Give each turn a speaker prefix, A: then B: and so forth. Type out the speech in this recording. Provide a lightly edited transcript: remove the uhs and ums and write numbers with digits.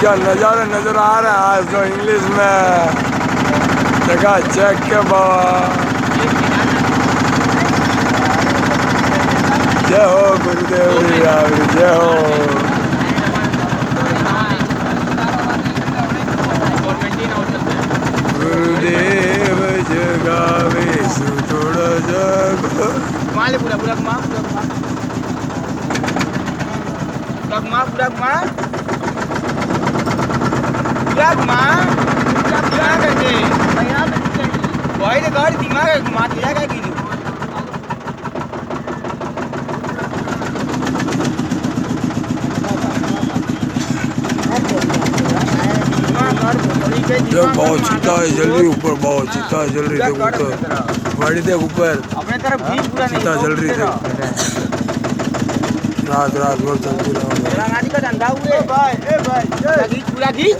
A: क्या नज़ारा नजर आ रहा है आज तो इंग्लिश में जगह चेक के बाबा। जय हो गुरुदेव जय हो। गुरुदेव जगावे सुथोड़ा जग
B: माले पूरा पूरा घुमा पूरा करके भाई ने गाड़ी दिमाग है घुमा दिया क्या की
A: जब बहुत चिता है जल्दी ऊपर बहुत चिता है जल रही थी ऊपर गाड़ी देख ऊपर
B: अपने तरफ घीच पूरा नहीं
A: चिता जल रही थी रात रात भर चलती रहा
B: गाड़ी का धंधा हुए भाई घीच पूरा घीच